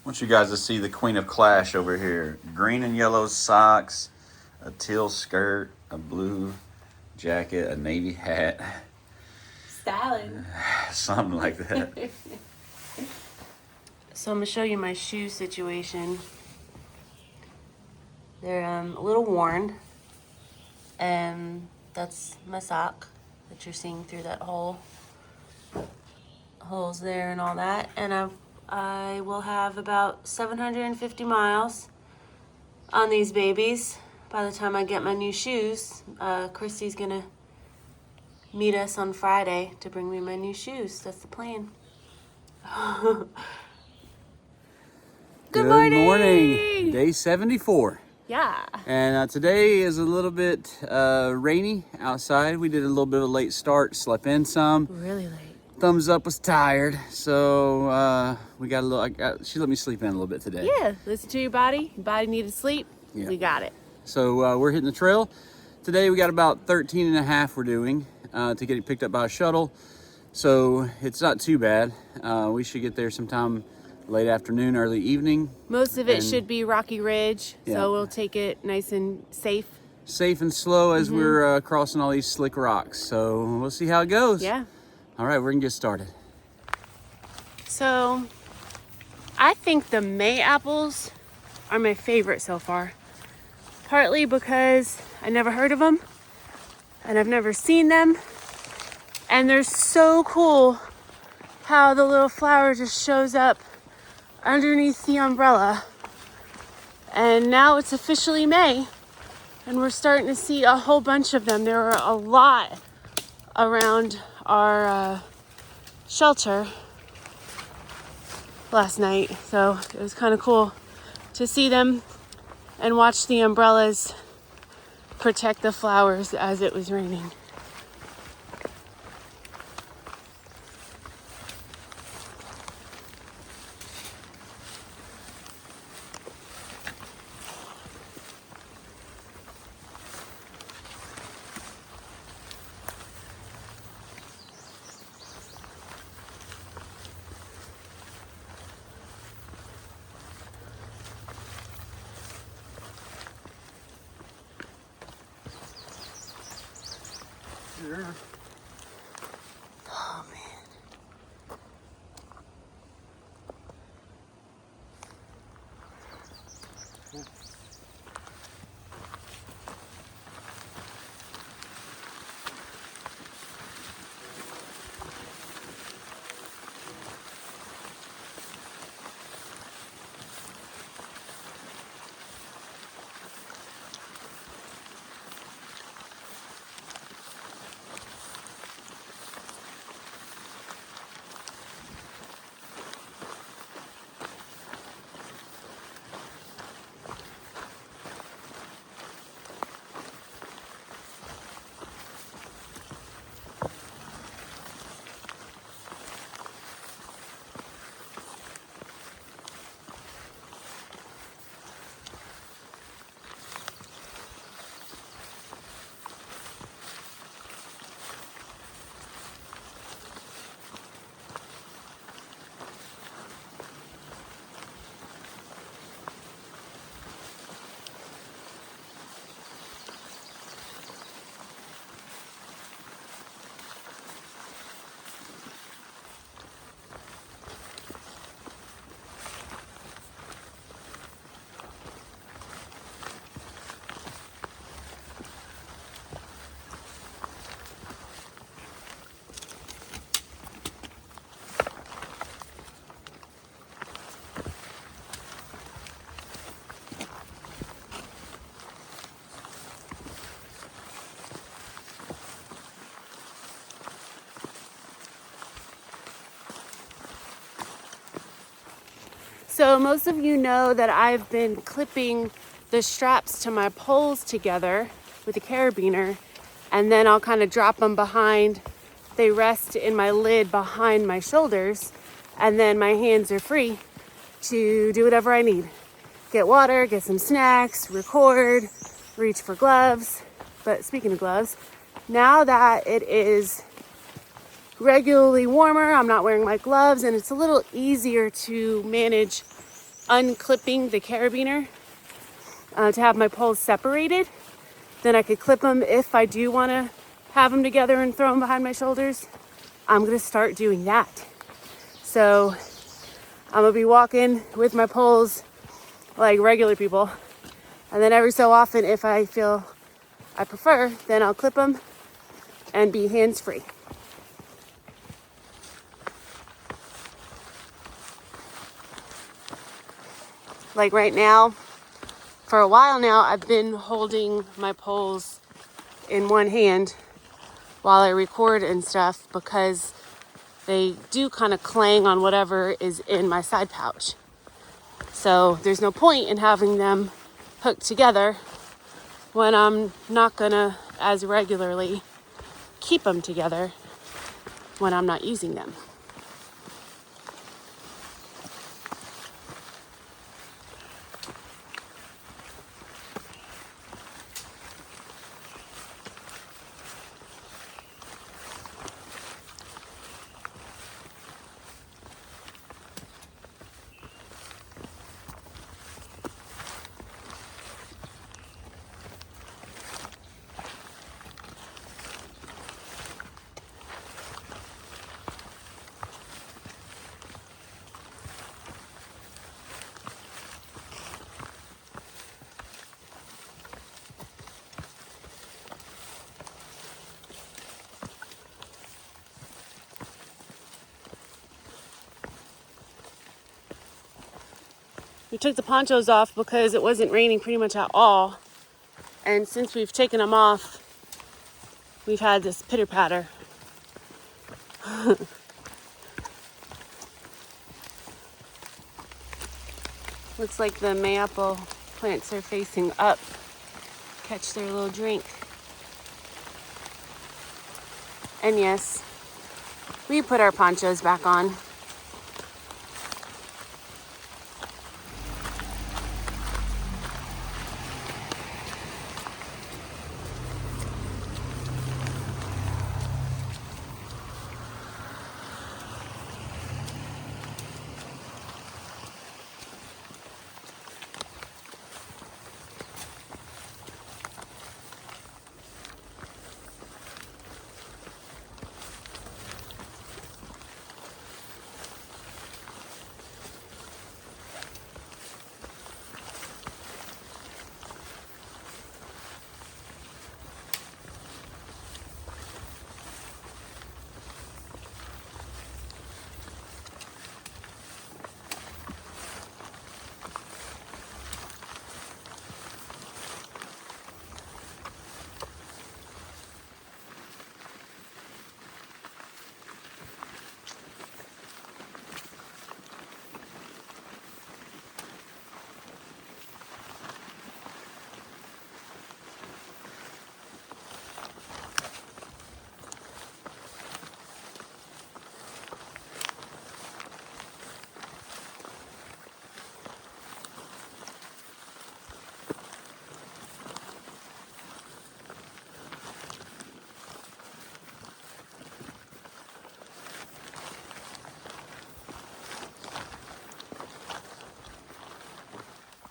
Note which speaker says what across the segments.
Speaker 1: want you guys to see the queen of clash over here. Green and yellow socks, a teal skirt, a blue jacket, a navy hat.
Speaker 2: Styling.
Speaker 1: Something like that.
Speaker 3: So I'm gonna show you my shoe situation. They're a little worn, and that's my sock that you're seeing through that holes there and all that. And I will have about 750 miles on these babies by the time I get my new shoes. Christy's gonna meet us on Friday to bring me my new shoes. That's the plan. Good morning.
Speaker 4: Day 74.
Speaker 3: Yeah.
Speaker 4: And today is a little bit rainy outside. We did a little bit of a late start, slept in some.
Speaker 3: Really late.
Speaker 4: Thumbs up was tired, so we got a little. She let me sleep in a little bit today.
Speaker 3: Yeah, listen to your body. Your body needed sleep.
Speaker 4: Yeah.
Speaker 3: We got it.
Speaker 4: So we're hitting the trail. Today we got about 13 and a half we're doing to get it picked up by a shuttle. So it's not too bad. We should get there sometime late afternoon, early evening.
Speaker 3: Most of it should be Rocky Ridge, so we'll take it nice and safe.
Speaker 4: Safe and slow as we're crossing all these slick rocks. So we'll see how it goes.
Speaker 3: Yeah.
Speaker 4: All right, we're gonna get started.
Speaker 3: So I think the May apples are my favorite so far. Partly because I never heard of them and I've never seen them. And they're so cool how the little flower just shows up underneath the umbrella. And now it's officially May and we're starting to see a whole bunch of them. There were a lot around our shelter last night, so it was kind of cool to see them and watch the umbrellas protect the flowers as it was raining. Oh man. So most of you know that I've been clipping the straps to my poles together with a carabiner, and then I'll kind of drop them behind. They rest in my lid behind my shoulders, and then my hands are free to do whatever I need. Get water, get some snacks, record, reach for gloves. But speaking of gloves, now that it is regularly warmer, I'm not wearing my gloves, and it's a little easier to manage unclipping the carabiner to have my poles separated. Then I could clip them if I do want to have them together and throw them behind my shoulders. I'm gonna start doing that. So I'm gonna be walking with my poles like regular people. And then every so often, if I feel I prefer, then I'll clip them and be hands-free. Like right now, for a while now, I've been holding my poles in one hand while I record and stuff because they do kind of clang on whatever is in my side pouch. So there's no point in having them hooked together when I'm not gonna as regularly keep them together when I'm not using them. We took the ponchos off because it wasn't raining pretty much at all. And since we've taken them off, we've had this pitter patter. Looks like the mayapple plants are facing up. Catch their little drink. And yes, we put our ponchos back on.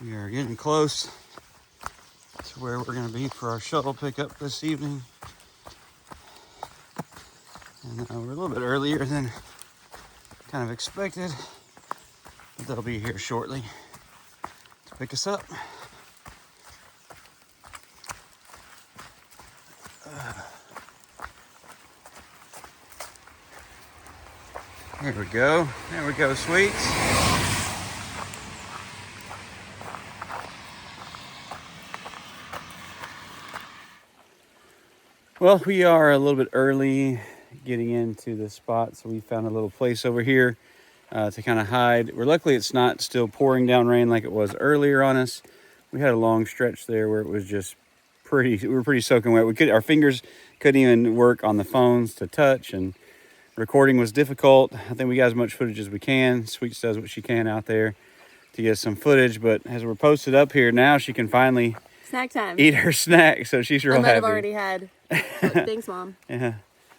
Speaker 4: We are getting close to where we're going to be for our shuttle pickup this evening. And we're a little bit earlier than kind of expected, but they'll be here shortly to pick us up. There we go. There we go, sweets. Well, we are a little bit early getting into the spot, so we found a little place over here to kind of hide. Luckily it's not still pouring down rain like it was earlier on us. We had a long stretch there where it was just we were pretty soaking wet. Our fingers couldn't even work on the phones to touch, and recording was difficult. I think we got as much footage as we can. Sweets does what she can out there to get some footage, but as we're posted up here now, she can finally
Speaker 3: Snack time.
Speaker 4: eat her snack, so she's real happy.
Speaker 3: I might have already had. Thanks, Mom.
Speaker 4: Yeah.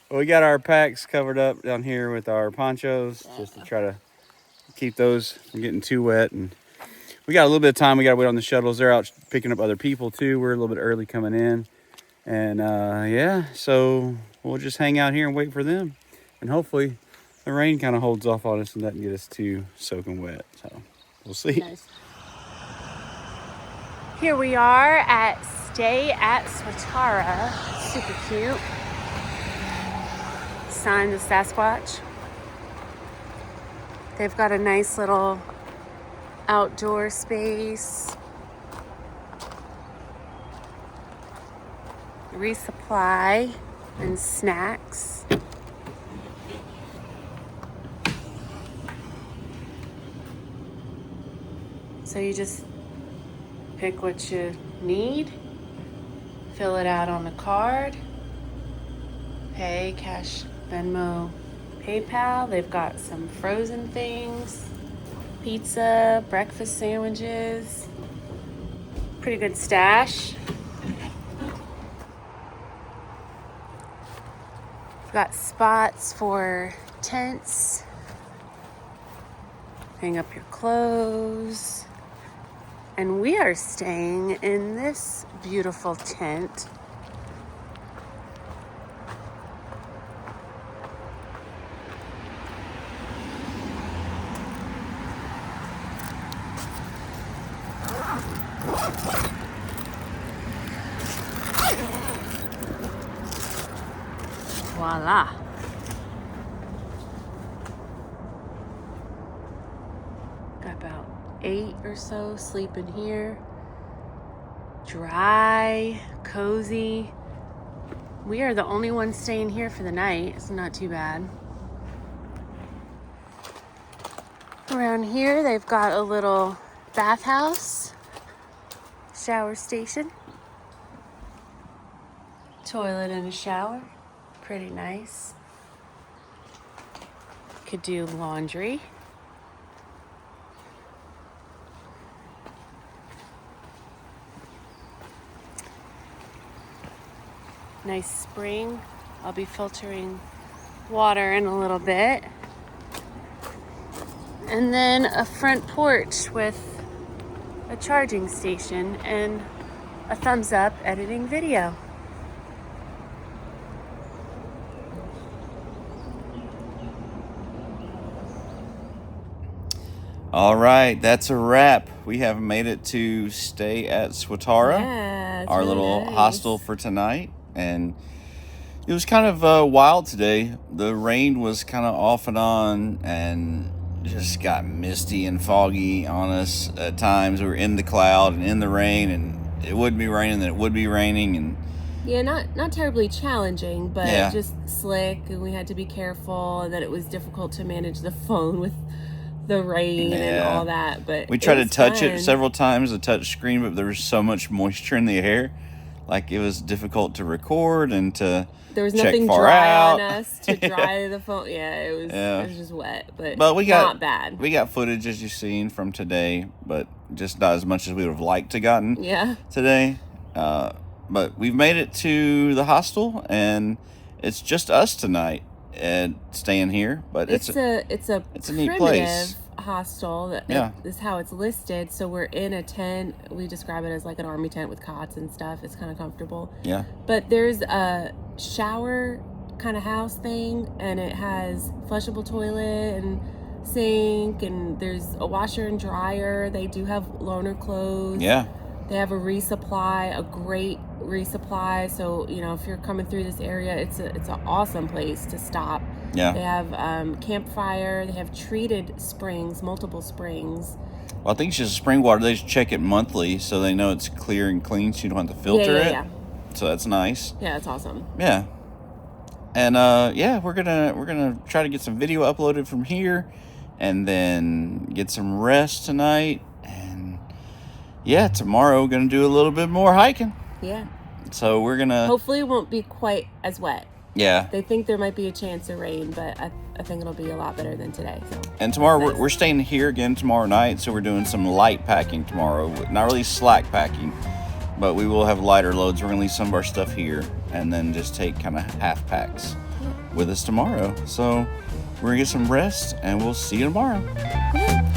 Speaker 4: Well, we got our packs covered up down here with our ponchos just to try to keep those from getting too wet. And we got a little bit of time. We got to wait on the shuttles. They're out picking up other people too. We're a little bit early coming in. And yeah, so we'll just hang out here and wait for them. And hopefully the rain kind of holds off on us and doesn't get us too soaking wet. So we'll see.
Speaker 3: Nice. Here we are at Stay at Swatara. Super cute. Sign the Sasquatch. They've got a nice little outdoor space. Resupply and snacks. So you just pick what you need, fill it out on a card, pay, cash, Venmo, PayPal. They've got some frozen things, pizza, breakfast sandwiches, pretty good stash. We've got spots for tents, hang up your clothes. And we are staying in this beautiful tent. Voila. Got about 8 or so sleeping here. Dry, cozy. We are the only ones staying here for the night. It's not too bad. Around here, they've got a little bathhouse, shower station, toilet and a shower. Pretty nice. Could do laundry. Nice spring. I'll be filtering water in a little bit. And then a front porch with a charging station and a thumbs up editing video.
Speaker 1: All right, that's a wrap. We have made it to Stay at Swatara,
Speaker 3: Yeah, it's
Speaker 1: our
Speaker 3: really
Speaker 1: little
Speaker 3: nice.
Speaker 1: hostel for tonight. And it was kind of wild today. The rain was kind of off and on and just got misty and foggy on us at times. We were in the cloud and in the rain, and it would be raining, then it would be raining. And
Speaker 2: Yeah, not terribly challenging, but
Speaker 1: Yeah.
Speaker 2: just slick, and we had to be careful, and that it was difficult to manage the phone with the rain and
Speaker 1: Yeah.
Speaker 2: all that. But
Speaker 1: we tried to
Speaker 2: was
Speaker 1: touch
Speaker 2: fun.
Speaker 1: it several times, the touch screen, but there was so much moisture in the air. Like, it was difficult to record and to
Speaker 2: There was
Speaker 1: check
Speaker 2: nothing
Speaker 1: far
Speaker 2: dry
Speaker 1: out.
Speaker 2: on us to dry the phone. Yeah,
Speaker 1: Yeah.
Speaker 2: it was just wet, but
Speaker 1: But we got
Speaker 2: not bad.
Speaker 1: We got footage, as you've seen, from today, but just not as much as we would have liked to gotten
Speaker 2: Yeah.
Speaker 1: today. But we've made it to the hostel, and it's just us tonight and staying here. But
Speaker 2: It's a
Speaker 1: it's a neat
Speaker 2: primitive
Speaker 1: place.
Speaker 2: hostel.
Speaker 1: Yeah.
Speaker 2: Is how it's listed. So we're in a tent. We describe it as like an army tent with cots and stuff. It's kind of comfortable.
Speaker 1: Yeah.
Speaker 2: But there's a shower kind of house thing, and it has flushable toilet and sink, and there's a washer and dryer. They do have loaner clothes.
Speaker 1: Yeah.
Speaker 2: They have a resupply, a great resupply. So, you know, if you're coming through this area, it's an awesome place to stop.
Speaker 1: Yeah.
Speaker 2: They have campfire. They have treated springs, multiple springs.
Speaker 1: Well, I think it's just spring water. They just check it monthly so they know it's clear and clean, so you don't have to filter it.
Speaker 2: Yeah.
Speaker 1: So that's nice.
Speaker 2: Yeah, it's awesome.
Speaker 1: Yeah. And yeah, we're gonna try to get some video uploaded from here, and then get some rest tonight. And yeah, tomorrow we're gonna do a little bit more hiking.
Speaker 2: Yeah.
Speaker 1: So we're gonna
Speaker 2: Hopefully it won't be quite as wet.
Speaker 1: yeah.
Speaker 2: They think there might be a chance of rain, but I think it'll be a lot better than today. So.
Speaker 1: And tomorrow
Speaker 2: Nice.
Speaker 1: we're staying here again tomorrow night, so we're doing some light packing tomorrow. Not really slack packing, but we will have lighter loads. We're gonna leave some of our stuff here, and then just take kind of half packs with us tomorrow. So we're gonna get some rest, and we'll see you tomorrow.
Speaker 2: Yeah.